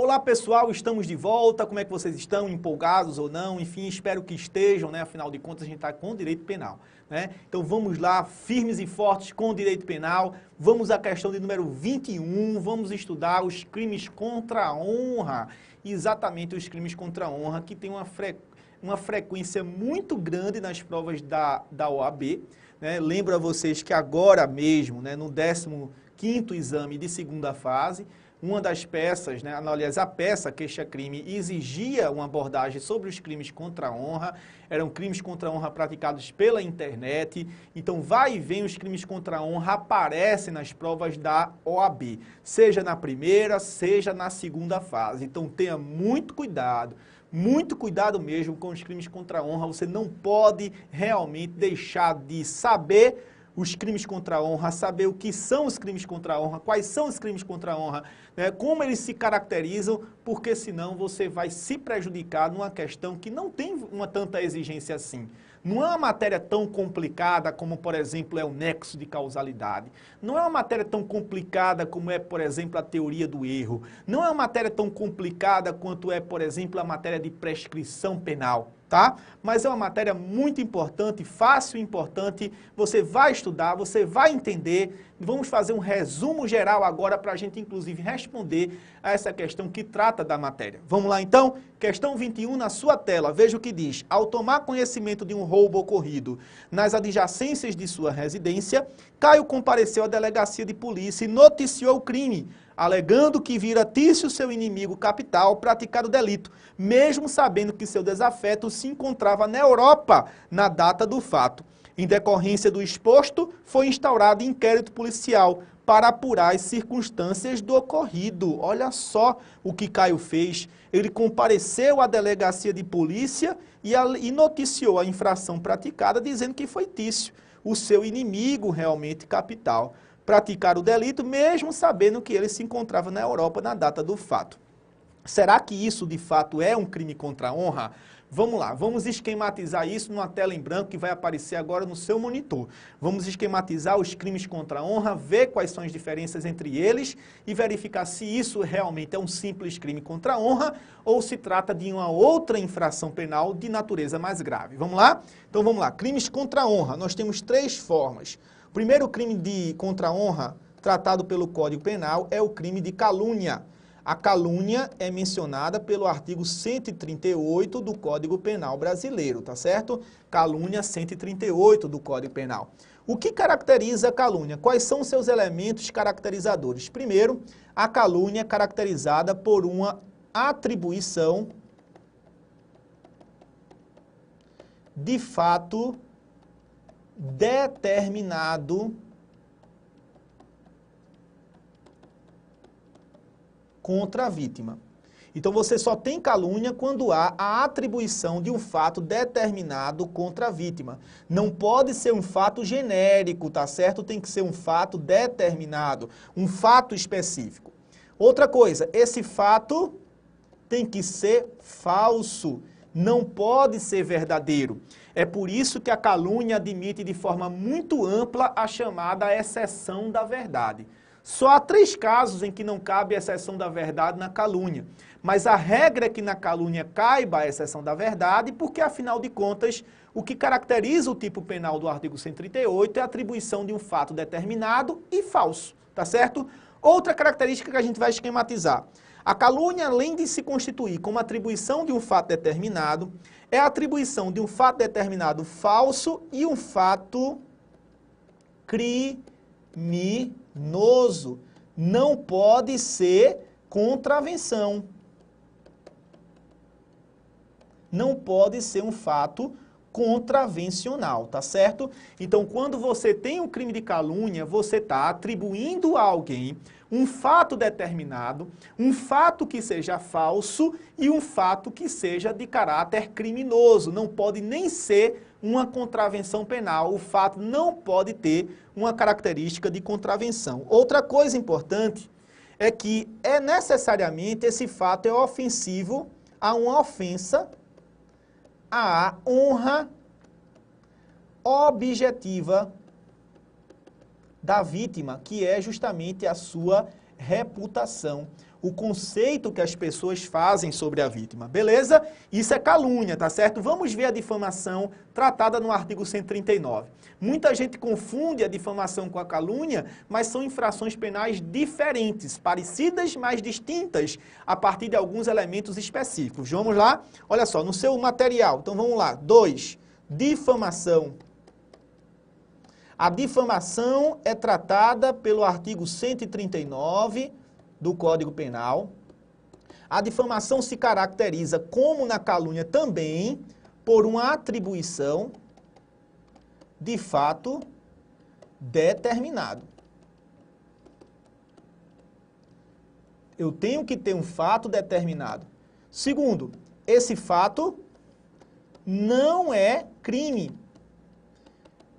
Olá pessoal, estamos de volta, como é que vocês estão, empolgados ou não? Enfim, espero que estejam, né? Afinal de contas a gente está com o direito penal, né? Então vamos lá, firmes e fortes com o direito penal, vamos à questão de número 21, vamos estudar os crimes contra a honra, exatamente os crimes contra a honra que tem uma frequência muito grande nas provas da OAB, né? Lembro a vocês que agora mesmo, né, no 15º exame de segunda fase, uma das peças, né, aliás, a peça queixa-crime exigia uma abordagem sobre os crimes contra a honra, eram crimes contra a honra praticados pela internet, então vai e vem os crimes contra a honra aparecem nas provas da OAB, seja na primeira, seja na segunda fase, então tenha muito cuidado mesmo com os crimes contra a honra, você não pode realmente deixar de saber os crimes contra a honra, saber o que são os crimes contra a honra, quais são os crimes contra a honra, né, como eles se caracterizam, porque senão você vai se prejudicar numa questão que não tem uma tanta exigência assim. Não é uma matéria tão complicada como, por exemplo, é o nexo de causalidade. Não é uma matéria tão complicada como é, por exemplo, a teoria do erro. Não é uma matéria tão complicada quanto é, por exemplo, a matéria de prescrição penal, tá? Mas é uma matéria muito importante, fácil e importante. Você vai estudar, você vai entender. Vamos fazer um resumo geral agora para a gente, inclusive, responder a essa questão que trata da matéria. Vamos lá, então? Questão 21 na sua tela. Veja o que diz. Ao tomar conhecimento de um roubo ocorrido nas adjacências de sua residência, Caio compareceu à delegacia de polícia e noticiou o crime, alegando que vira Tício, seu inimigo capital, praticar o delito, mesmo sabendo que seu desafeto se encontrava na Europa na data do fato. Em decorrência do exposto, foi instaurado inquérito policial para apurar as circunstâncias do ocorrido. Olha só o que Caio fez. Ele compareceu à delegacia de polícia e noticiou a infração praticada, dizendo que foi Tício, o seu inimigo realmente capital, praticar o delito, mesmo sabendo que ele se encontrava na Europa na data do fato. Será que isso de fato é um crime contra a honra? Vamos lá, vamos esquematizar isso numa tela em branco que vai aparecer agora no seu monitor. Vamos esquematizar os crimes contra a honra, ver quais são as diferenças entre eles e verificar se isso realmente é um simples crime contra a honra ou se trata de uma outra infração penal de natureza mais grave. Vamos lá? Então vamos lá, crimes contra a honra. Nós temos três formas. O primeiro crime contra a honra tratado pelo Código Penal é o crime de calúnia. A calúnia é mencionada pelo artigo 138 do Código Penal brasileiro, tá certo? Calúnia 138 do Código Penal. O que caracteriza a calúnia? Quais são seus elementos caracterizadores? Primeiro, a calúnia é caracterizada por uma atribuição de fato determinado contra a vítima. Então você só tem calúnia quando há a atribuição de um fato determinado contra a vítima. Não pode ser um fato genérico, tá certo? Tem que ser um fato determinado, um fato específico. Outra coisa, esse fato tem que ser falso, não pode ser verdadeiro. É por isso que a calúnia admite de forma muito ampla a chamada exceção da verdade. Só há 3 casos em que não cabe a exceção da verdade na calúnia. Mas a regra é que na calúnia caiba a exceção da verdade, porque, afinal de contas, o que caracteriza o tipo penal do artigo 138 é a atribuição de um fato determinado e falso, tá certo? Outra característica que a gente vai esquematizar. A calúnia, além de se constituir como atribuição de um fato determinado, é a atribuição de um fato determinado falso e um fato criminoso. Não pode ser contravenção. Não pode ser um fato contravencional, tá certo? Então, quando você tem um crime de calúnia, você está atribuindo a alguém um fato determinado, um fato que seja falso e um fato que seja de caráter criminoso. Não pode nem ser uma contravenção penal. O fato não pode ter uma característica de contravenção. Outra coisa importante é que necessariamente esse fato é ofensivo a uma ofensa à honra objetiva da vítima, que é justamente a sua reputação. o conceito que as pessoas fazem sobre a vítima, beleza? Isso é calúnia, tá certo? Vamos ver a difamação tratada no artigo 139. Muita gente confunde a difamação com a calúnia, mas são infrações penais diferentes, parecidas, mas distintas, a partir de alguns elementos específicos. Vamos lá? Olha só, no seu material, então vamos lá. 2. Difamação. A difamação é tratada pelo artigo 139 do Código Penal. A difamação se caracteriza, como na calúnia também, por uma atribuição de fato determinado. Eu tenho que ter um fato determinado. Segundo, esse fato não é crime.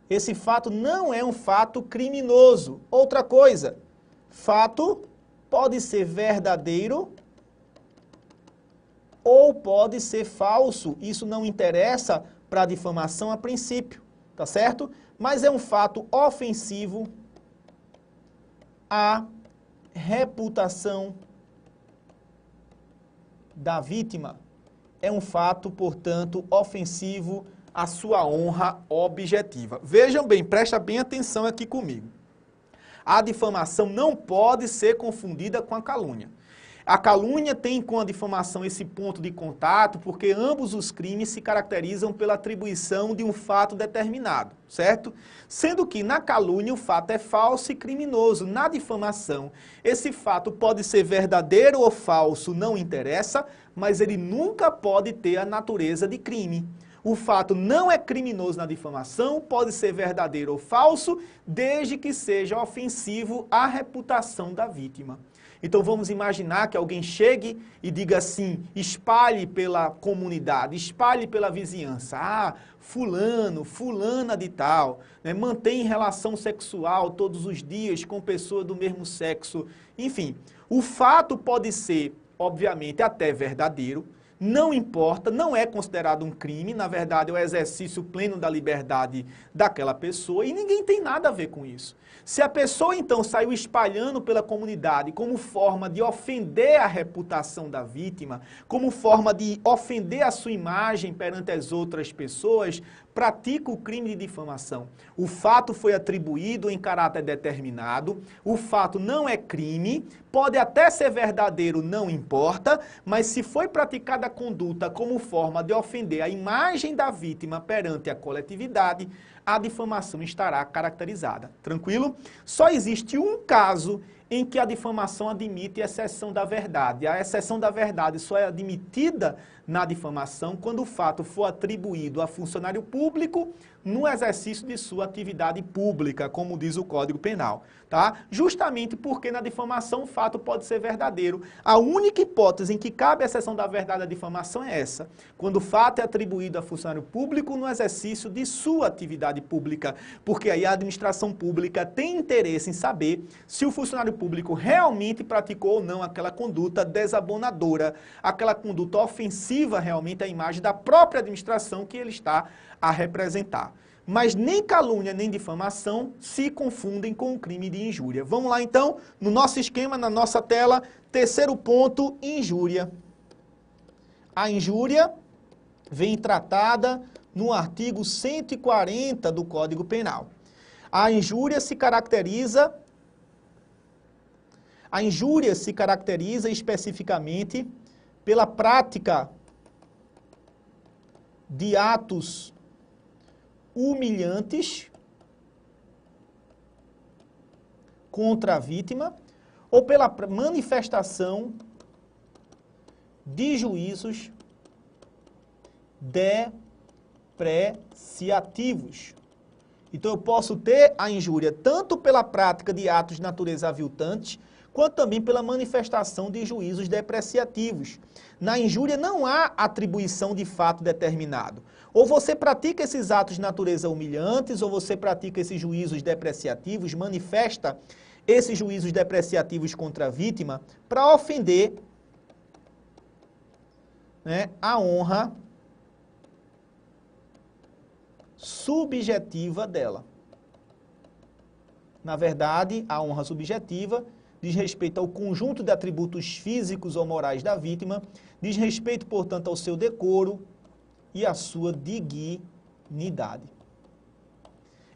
Esse fato não é um fato criminoso. Outra coisa, fato pode ser verdadeiro ou pode ser falso. Isso não interessa para a difamação a princípio, tá certo? Mas é um fato ofensivo à reputação da vítima. É um fato, portanto, ofensivo à sua honra objetiva. Vejam bem, presta bem atenção aqui comigo. A difamação não pode ser confundida com a calúnia. A calúnia tem com a difamação esse ponto de contato porque ambos os crimes se caracterizam pela atribuição de um fato determinado, certo? Sendo que na calúnia o fato é falso e criminoso. Na difamação, esse fato pode ser verdadeiro ou falso, não interessa, mas ele nunca pode ter a natureza de crime. O fato não é criminoso na difamação, pode ser verdadeiro ou falso, desde que seja ofensivo à reputação da vítima. Então vamos imaginar que alguém chegue e diga assim, espalhe pela comunidade, espalhe pela vizinhança, fulano, fulana de tal, né, mantém relação sexual todos os dias com pessoa do mesmo sexo. Enfim, o fato pode ser, obviamente, até verdadeiro, não importa, não é considerado um crime, na verdade é o exercício pleno da liberdade daquela pessoa e ninguém tem nada a ver com isso. Se a pessoa então saiu espalhando pela comunidade como forma de ofender a reputação da vítima, como forma de ofender a sua imagem perante as outras pessoas, pratica o crime de difamação. O fato foi atribuído em caráter determinado, o fato não é crime, pode até ser verdadeiro, não importa, mas se foi praticada a conduta como forma de ofender a imagem da vítima perante a coletividade, a difamação estará caracterizada. Tranquilo? Só existe um caso em que a difamação admite exceção da verdade. A exceção da verdade só é admitida na difamação quando o fato for atribuído a funcionário público no exercício de sua atividade pública, como diz o Código Penal, tá? Justamente porque na difamação o fato pode ser verdadeiro. A única hipótese em que cabe a exceção da verdade à difamação é essa, quando o fato é atribuído a funcionário público no exercício de sua atividade pública, porque aí a administração pública tem interesse em saber se o funcionário público realmente praticou ou não aquela conduta desabonadora, aquela conduta ofensiva realmente à imagem da própria administração que ele está a representar. Mas nem calúnia nem difamação se confundem com o crime de injúria. Vamos lá então, no nosso esquema, na nossa tela, terceiro ponto, injúria. A injúria vem tratada no artigo 140 do Código Penal. A injúria se caracteriza especificamente pela prática de atos humilhantes contra a vítima ou pela manifestação de juízos depreciativos. Então eu posso ter a injúria tanto pela prática de atos de natureza aviltante, quanto também pela manifestação de juízos depreciativos. Na injúria não há atribuição de fato determinado. Ou você pratica esses atos de natureza humilhantes, ou você pratica esses juízos depreciativos, manifesta esses juízos depreciativos contra a vítima para ofender, né, a honra subjetiva dela. Na verdade, a honra subjetiva diz respeito ao conjunto de atributos físicos ou morais da vítima, diz respeito, portanto, ao seu decoro e à sua dignidade.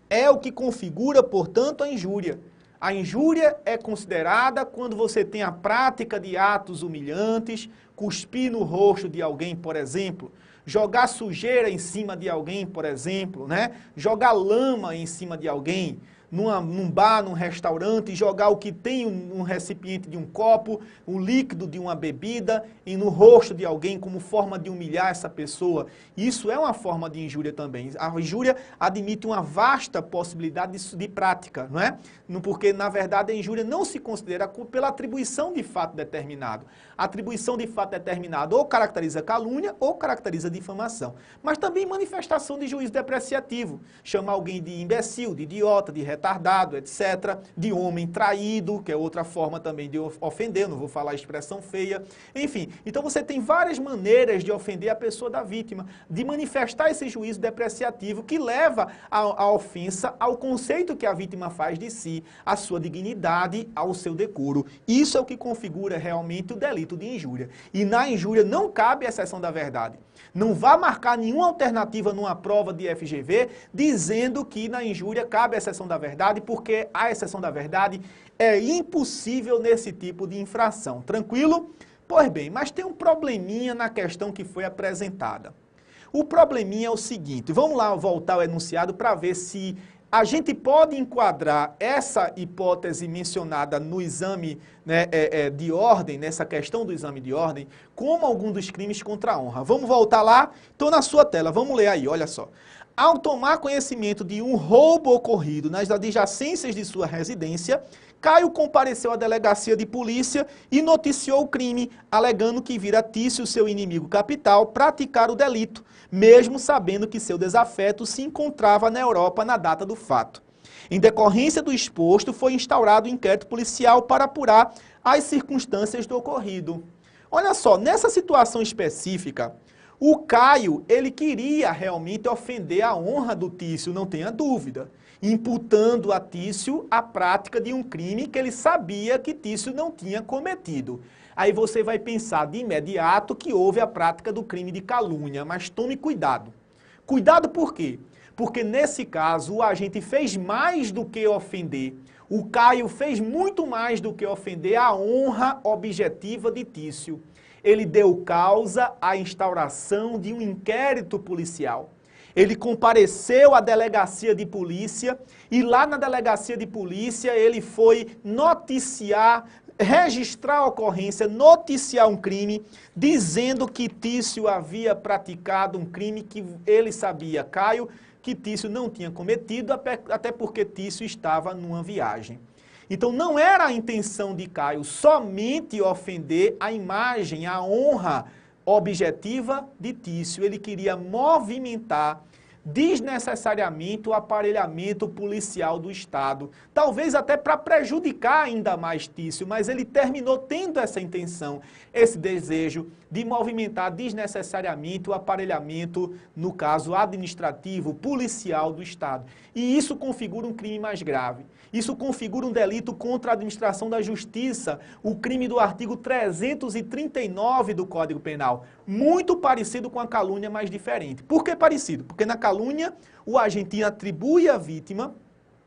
É o que configura, portanto, a injúria. A injúria é considerada quando você tem a prática de atos humilhantes, cuspir no rosto de alguém, por exemplo, jogar sujeira em cima de alguém, por exemplo, né? Jogar lama em cima de alguém, num bar, num restaurante, jogar o que tem um recipiente de um copo, o líquido de uma bebida, e no rosto de alguém como forma de humilhar essa pessoa. Isso é uma forma de injúria também. A injúria admite uma vasta possibilidade de prática, não é? Porque, na verdade, a injúria não se considera pela atribuição de fato determinado. A atribuição de fato determinado ou caracteriza calúnia ou caracteriza difamação. Mas também manifestação de juízo depreciativo. Chamar alguém de imbecil, de idiota, de retardado, etc. De homem traído, que é outra forma também de ofender, não vou falar expressão feia. Enfim, então você tem várias maneiras de ofender a pessoa da vítima, de manifestar esse juízo depreciativo que leva a ofensa ao conceito que a vítima faz de si, à sua dignidade, ao seu decoro. Isso é o que configura realmente o delito de injúria. E na injúria não cabe a exceção da verdade. Não vá marcar nenhuma alternativa numa prova de FGV dizendo que na injúria cabe a exceção da verdade, porque a exceção da verdade é impossível nesse tipo de infração. Tranquilo? Pois bem, mas tem um probleminha na questão que foi apresentada. O probleminha é o seguinte, vamos lá voltar ao enunciado para ver se a gente pode enquadrar essa hipótese mencionada no exame, né, de ordem, nessa questão do exame de ordem, como algum dos crimes contra a honra. Vamos voltar lá? Estou na sua tela, vamos ler aí, olha só. Ao tomar conhecimento de um roubo ocorrido nas adjacências de sua residência, Caio compareceu à delegacia de polícia e noticiou o crime, alegando que vira Tício, seu inimigo capital, praticar o delito, mesmo sabendo que seu desafeto se encontrava na Europa na data do fato. Em decorrência do exposto, foi instaurado um inquérito policial para apurar as circunstâncias do ocorrido. Olha só, nessa situação específica, o Caio, ele queria realmente ofender a honra do Tício, não tenha dúvida, imputando a Tício a prática de um crime que ele sabia que Tício não tinha cometido. Aí você vai pensar de imediato que houve a prática do crime de calúnia, mas tome cuidado. Cuidado por quê? Porque nesse caso o agente fez mais do que ofender. O Caio fez muito mais do que ofender a honra objetiva de Tício. Ele deu causa à instauração de um inquérito policial. Ele compareceu à delegacia de polícia e lá na delegacia de polícia ele foi noticiar, registrar a ocorrência, noticiar um crime, dizendo que Tício havia praticado um crime que ele sabia, Caio, que Tício não tinha cometido, até porque Tício estava numa viagem. Então não era a intenção de Caio somente ofender a imagem, a honra objetiva de Tício. Ele queria movimentar desnecessariamente o aparelhamento policial do Estado. Talvez até para prejudicar ainda mais Tício, mas ele terminou tendo essa intenção, esse desejo de movimentar desnecessariamente o aparelhamento, no caso administrativo, policial do Estado. E isso configura um crime mais grave. Isso configura um delito contra a administração da justiça, o crime do artigo 339 do Código Penal, muito parecido com a calúnia, mas diferente. Por que parecido? Porque na calúnia o agente atribui à vítima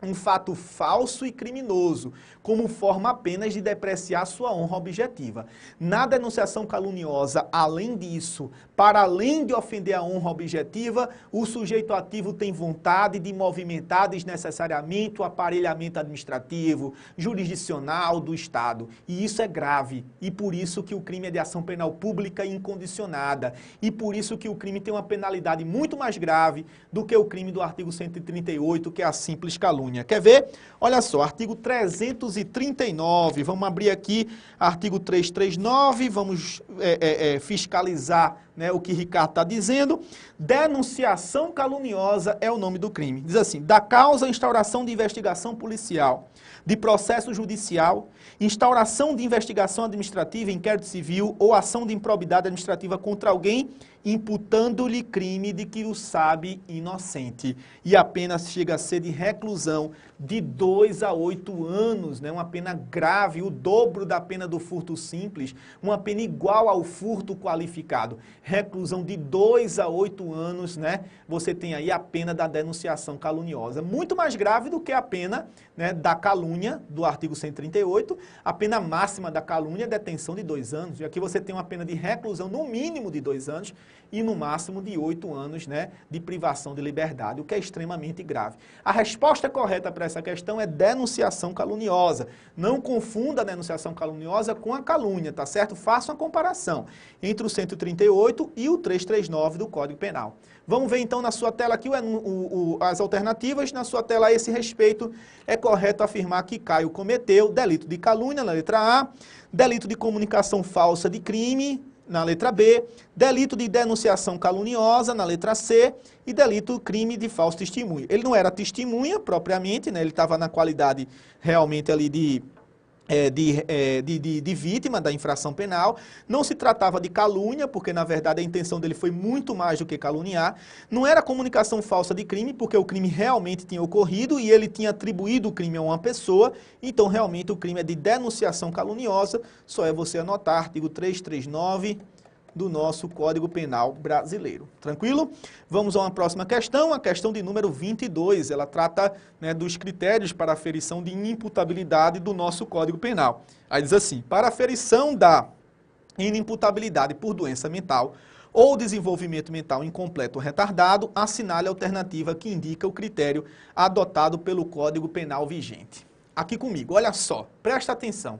um fato falso e criminoso, como forma apenas de depreciar sua honra objetiva. Na denunciação caluniosa, além disso, para além de ofender a honra objetiva, o sujeito ativo tem vontade de movimentar desnecessariamente o aparelhamento administrativo, jurisdicional do Estado. E isso é grave. E por isso que o crime é de ação penal pública incondicionada. E por isso que o crime tem uma penalidade muito mais grave do que o crime do artigo 138, que é a simples calúnia. Quer ver? Olha só, artigo 339, vamos abrir aqui, artigo 339, vamos fiscalizar, né, o que Ricardo está dizendo. Denunciação caluniosa é o nome do crime. Diz assim, da causa instauração de investigação policial, de processo judicial, instauração de investigação administrativa, inquérito civil ou ação de improbidade administrativa contra alguém, imputando-lhe crime de que o sabe inocente. E a pena chega a ser de reclusão prisão de 2 a 8 anos, né? Uma pena grave, o dobro da pena do furto simples, uma pena igual ao furto qualificado. Reclusão de 2 a 8 anos, né? Você tem aí a pena da denunciação caluniosa. Muito mais grave do que a pena, né, da calúnia, do artigo 138. A pena máxima da calúnia é detenção de 2 anos. E aqui você tem uma pena de reclusão no mínimo de 2 anos e no máximo de 8 anos, né, de privação de liberdade, o que é extremamente grave. A resposta correta para essa questão é denunciação caluniosa. Não confunda a denunciação caluniosa com a calúnia, tá certo? Faça uma comparação entre o 138 e o 339 do Código Penal. Vamos ver então na sua tela aqui as alternativas. Na sua tela a esse respeito, é correto afirmar que Caio cometeu delito de calúnia na letra A, delito de comunicação falsa de crime na letra B, delito de denunciação caluniosa na letra C e delito crime de falso testemunho. Ele não era testemunha propriamente, né? Ele estava na qualidade realmente ali de vítima da infração penal. Não se tratava de calúnia, porque na verdade a intenção dele foi muito mais do que caluniar. Não era comunicação falsa de crime, porque o crime realmente tinha ocorrido e ele tinha atribuído o crime a uma pessoa. Então realmente o crime é de denunciação caluniosa. Só é você anotar artigo 339 do nosso Código Penal brasileiro. Tranquilo? Vamos a uma próxima questão, a questão de número 22. Ela trata, né, dos critérios para a aferição de inimputabilidade do nosso Código Penal. Aí diz assim: para a aferição da inimputabilidade por doença mental ou desenvolvimento mental incompleto ou retardado, assinale a alternativa que indica o critério adotado pelo Código Penal vigente. Aqui comigo, olha só, presta atenção.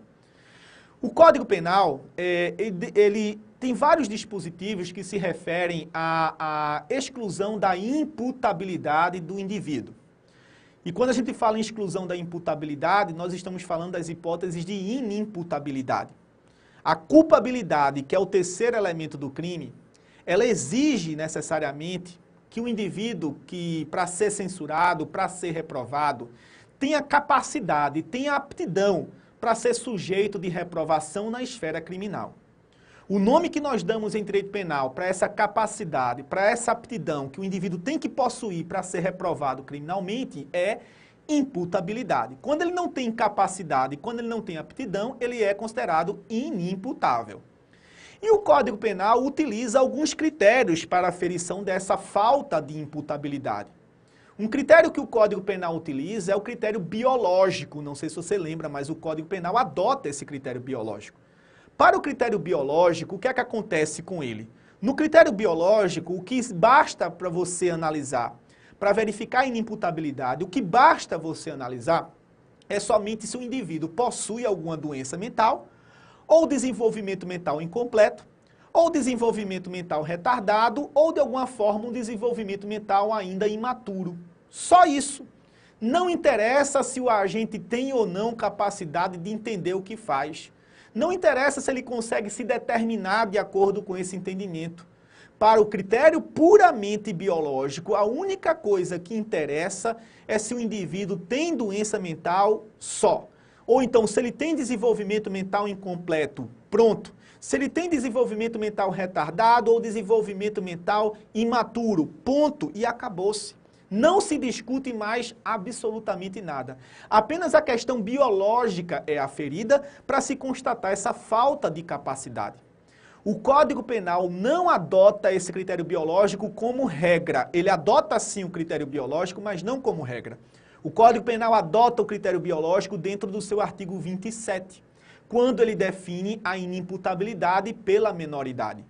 O Código Penal, ele tem vários dispositivos que se referem à exclusão da imputabilidade do indivíduo. E quando a gente fala em exclusão da imputabilidade, nós estamos falando das hipóteses de inimputabilidade. A culpabilidade, que é o terceiro elemento do crime, ela exige necessariamente que o indivíduo, que para ser censurado, para ser reprovado, tenha capacidade, tenha aptidão para ser sujeito de reprovação na esfera criminal. O nome que nós damos em direito penal para essa capacidade, para essa aptidão que o indivíduo tem que possuir para ser reprovado criminalmente é imputabilidade. Quando ele não tem capacidade, quando ele não tem aptidão, ele é considerado inimputável. E o Código Penal utiliza alguns critérios para a aferição dessa falta de imputabilidade. Um critério que o Código Penal utiliza é o critério biológico. Não sei se você lembra, mas o Código Penal adota esse critério biológico. Para o critério biológico, o que é que acontece com ele? No critério biológico, o que basta para você analisar, para verificar a inimputabilidade, o que basta você analisar é somente se o indivíduo possui alguma doença mental, ou desenvolvimento mental incompleto, ou desenvolvimento mental retardado, ou de alguma forma um desenvolvimento mental ainda imaturo. Só isso. Não interessa se o agente tem ou não capacidade de entender o que faz. Não interessa se ele consegue se determinar de acordo com esse entendimento. Para o critério puramente biológico, a única coisa que interessa é se o indivíduo tem doença mental só. Ou então, se ele tem desenvolvimento mental incompleto, pronto. Se ele tem desenvolvimento mental retardado ou desenvolvimento mental imaturo, ponto, e acabou-se. Não se discute mais absolutamente nada. Apenas a questão biológica é aferida para se constatar essa falta de capacidade. O Código Penal não adota esse critério biológico como regra. Ele adota sim o critério biológico, mas não como regra. O Código Penal adota o critério biológico dentro do seu artigo 27, quando ele define a inimputabilidade pela menoridade.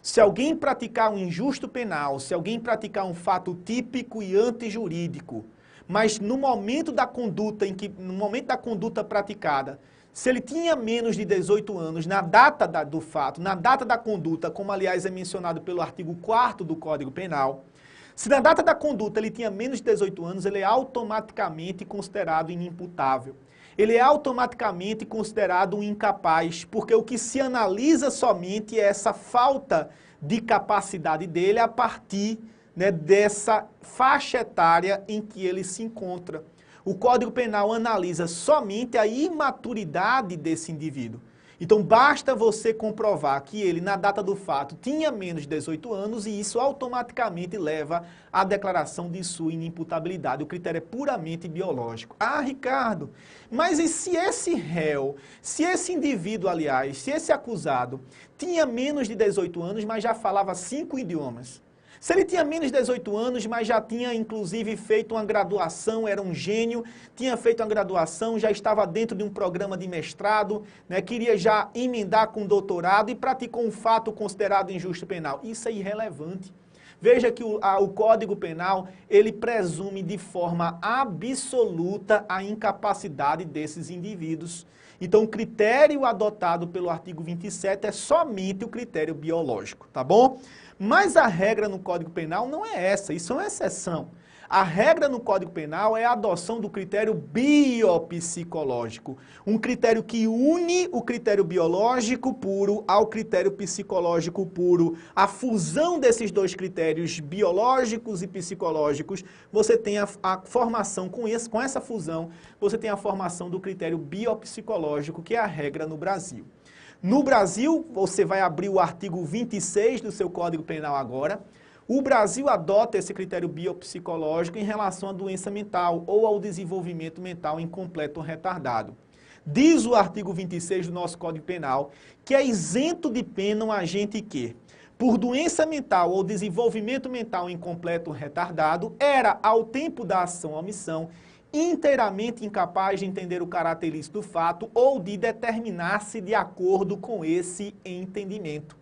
Se alguém praticar um injusto penal, se alguém praticar um fato típico e antijurídico, mas no momento da conduta praticada, se ele tinha menos de 18 anos na data do fato, na data da conduta, como aliás é mencionado pelo artigo 4º do Código Penal, se na data da conduta ele tinha menos de 18 anos, ele é automaticamente considerado inimputável. Ele é automaticamente considerado um incapaz, porque o que se analisa somente é essa falta de capacidade dele a partir, né, dessa faixa etária em que ele se encontra. O Código Penal analisa somente a imaturidade desse indivíduo. Então, basta você comprovar que ele, na data do fato, tinha menos de 18 anos e isso automaticamente leva à declaração de sua inimputabilidade. O critério é puramente biológico. Ah, Ricardo, mas e se esse réu, se esse indivíduo, aliás, se esse acusado tinha menos de 18 anos, mas já falava 5 idiomas? Se ele tinha menos de 18 anos, mas já tinha inclusive feito uma graduação, era um gênio, tinha feito uma graduação, já estava dentro de um programa de mestrado, né, queria já emendar com doutorado e praticou um fato considerado injusto penal. Isso é irrelevante. Veja que o Código Penal, ele presume de forma absoluta a incapacidade desses indivíduos. Então, o critério adotado pelo artigo 27 é somente o critério biológico, tá bom? Mas a regra no Código Penal não é essa, isso é uma exceção. A regra no Código Penal é a adoção do critério biopsicológico, um critério que une o critério biológico puro ao critério psicológico puro. A fusão desses dois critérios biológicos e psicológicos, você tem a formação, com essa fusão, você tem a formação do critério biopsicológico, que é a regra no Brasil. No Brasil, você vai abrir o artigo 26 do seu Código Penal agora. O Brasil adota esse critério biopsicológico em relação à doença mental ou ao desenvolvimento mental incompleto ou retardado. Diz o artigo 26 do nosso Código Penal que é isento de pena um agente que, por doença mental ou desenvolvimento mental incompleto ou retardado, era, ao tempo da ação ou omissão, inteiramente incapaz de entender o caráter ilícito do fato ou de determinar-se de acordo com esse entendimento.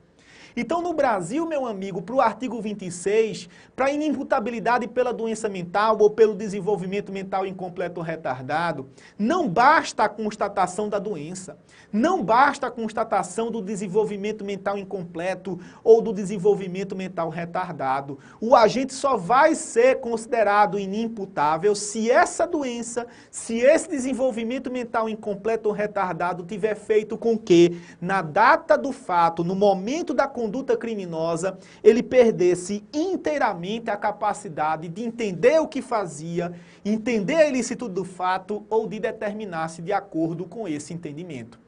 Então, no Brasil, meu amigo, para o artigo 26, para inimputabilidade pela doença mental ou pelo desenvolvimento mental incompleto ou retardado, não basta a constatação da doença, não basta a constatação do desenvolvimento mental incompleto ou do desenvolvimento mental retardado. O agente só vai ser considerado inimputável se essa doença, se esse desenvolvimento mental incompleto ou retardado tiver feito com que, na data do fato, no momento da conduta criminosa, ele perdesse inteiramente a capacidade de entender o que fazia, entender a ilicitude do fato ou de determinar-se de acordo com esse entendimento.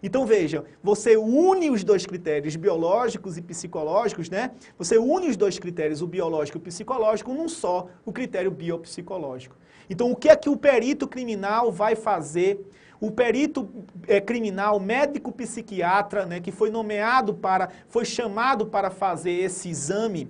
Então veja, você une os dois critérios biológicos e psicológicos, né? Você une os dois critérios, o biológico e o psicológico, num só, o critério biopsicológico. Então o que é que o perito criminal vai fazer? O perito criminal, médico psiquiatra, né, que foi foi chamado para fazer esse exame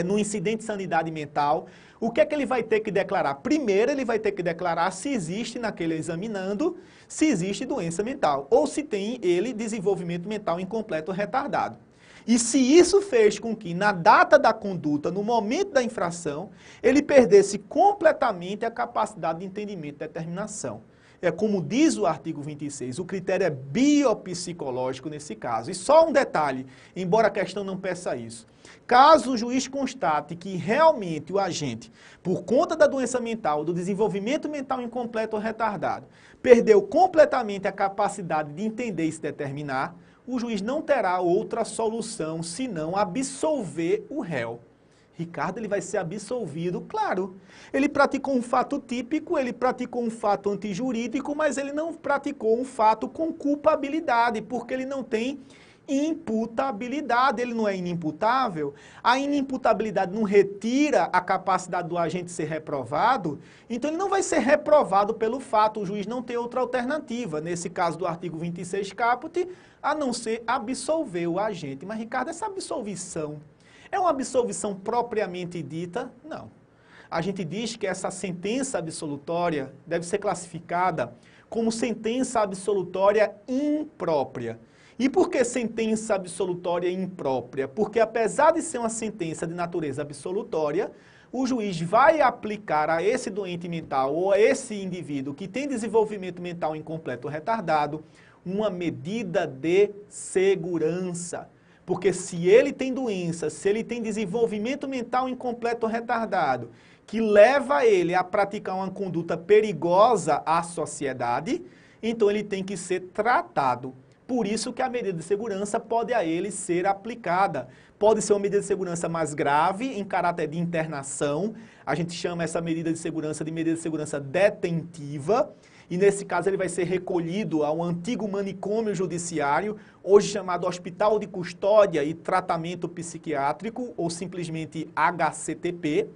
no incidente de sanidade mental, o que é que ele vai ter que declarar? Primeiro, ele vai ter que declarar se existe naquele examinando, se existe doença mental, ou se tem ele desenvolvimento mental incompleto ou retardado. E se isso fez com que, na data da conduta, no momento da infração, ele perdesse completamente a capacidade de entendimento e determinação. É como diz o artigo 26, o critério é biopsicológico nesse caso. E só um detalhe, embora a questão não peça isso. Caso o juiz constate que realmente o agente, por conta da doença mental, do desenvolvimento mental incompleto ou retardado, perdeu completamente a capacidade de entender e se determinar, o juiz não terá outra solução senão absolver o réu. Ricardo, ele vai ser absolvido, claro. Ele praticou um fato típico, ele praticou um fato antijurídico, mas ele não praticou um fato com culpabilidade, porque ele não tem imputabilidade, ele não é inimputável. A inimputabilidade não retira a capacidade do agente ser reprovado, então ele não vai ser reprovado pelo fato, o juiz não tem outra alternativa, nesse caso do artigo 26 caput, a não ser absolver o agente. Mas, Ricardo, essa absolvição é uma absolvição propriamente dita? Não. A gente diz que essa sentença absolutória deve ser classificada como sentença absolutória imprópria. E por que sentença absolutória imprópria? Porque apesar de ser uma sentença de natureza absolutória, o juiz vai aplicar a esse doente mental ou a esse indivíduo que tem desenvolvimento mental incompleto ou retardado uma medida de segurança. Porque se ele tem doença, se ele tem desenvolvimento mental incompleto ou retardado, que leva ele a praticar uma conduta perigosa à sociedade, então ele tem que ser tratado. Por isso que a medida de segurança pode a ele ser aplicada. Pode ser uma medida de segurança mais grave, em caráter de internação. A gente chama essa medida de segurança detentiva. e nesse caso ele vai ser recolhido ao antigo manicômio judiciário, hoje chamado Hospital de Custódia e Tratamento Psiquiátrico, ou simplesmente HCTP,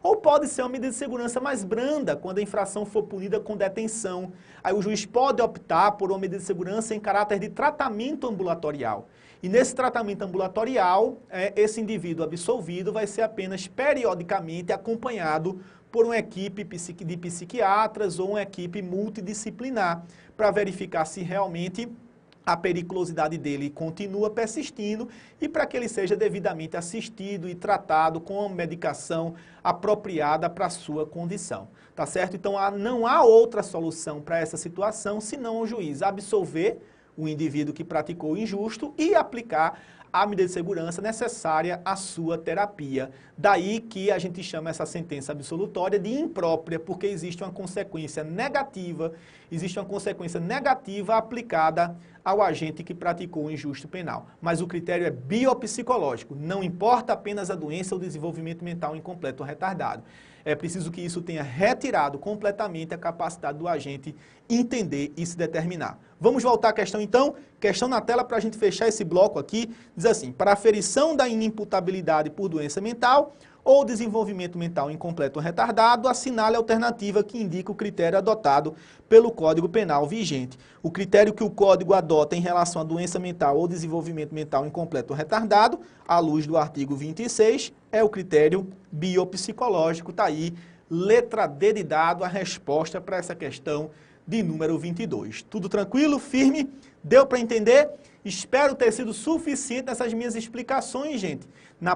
ou pode ser uma medida de segurança mais branda, quando a infração for punida com detenção. Aí o juiz pode optar por uma medida de segurança em caráter de tratamento ambulatorial. E nesse tratamento ambulatorial, esse indivíduo absolvido vai ser apenas periodicamente acompanhado por uma equipe de psiquiatras ou uma equipe multidisciplinar, para verificar se realmente a periculosidade dele continua persistindo e para que ele seja devidamente assistido e tratado com a medicação apropriada para a sua condição, tá certo? Então não há outra solução para essa situação senão o juiz absolver o indivíduo que praticou o injusto e aplicar a medida de segurança necessária à sua terapia. Daí que a gente chama essa sentença absolutória de imprópria, porque existe uma consequência negativa aplicada ao agente que praticou o injusto penal. Mas o critério é biopsicológico, não importa apenas a doença ou desenvolvimento mental incompleto ou retardado. É preciso que isso tenha retirado completamente a capacidade do agente entender e se determinar. Vamos voltar à questão então? Questão na tela para a gente fechar esse bloco aqui. Diz assim, para aferição da inimputabilidade por doença mental ou desenvolvimento mental incompleto ou retardado, assinale a alternativa que indica o critério adotado pelo Código Penal vigente. O critério que o Código adota em relação à doença mental ou desenvolvimento mental incompleto ou retardado, à luz do artigo 26, é o critério biopsicológico. Está aí, letra D de dado, a resposta para essa questão de número 22. Tudo tranquilo? Firme? Deu para entender? Espero ter sido suficiente nessas minhas explicações, gente. No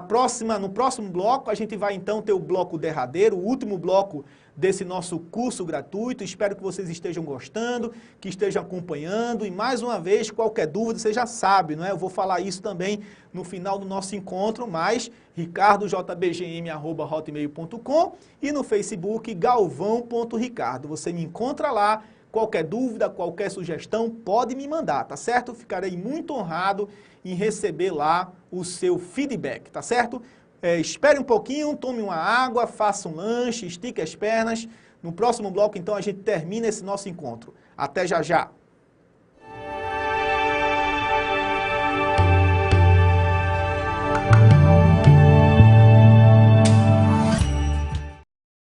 próximo bloco, a gente vai então ter o bloco derradeiro, o último bloco desse nosso curso gratuito. Espero que vocês estejam gostando, que estejam acompanhando. E mais uma vez, qualquer dúvida, você já sabe, não é? Eu vou falar isso também no final do nosso encontro, mas ricardojbgm@hotmail.com e no Facebook galvão.ricardo. Você me encontra lá. Qualquer dúvida, qualquer sugestão, pode me mandar, tá certo? Ficarei muito honrado em receber lá o seu feedback, tá certo? Espere um pouquinho, tome uma água, faça um lanche, estique as pernas. No próximo bloco, então, a gente termina esse nosso encontro. Até já já!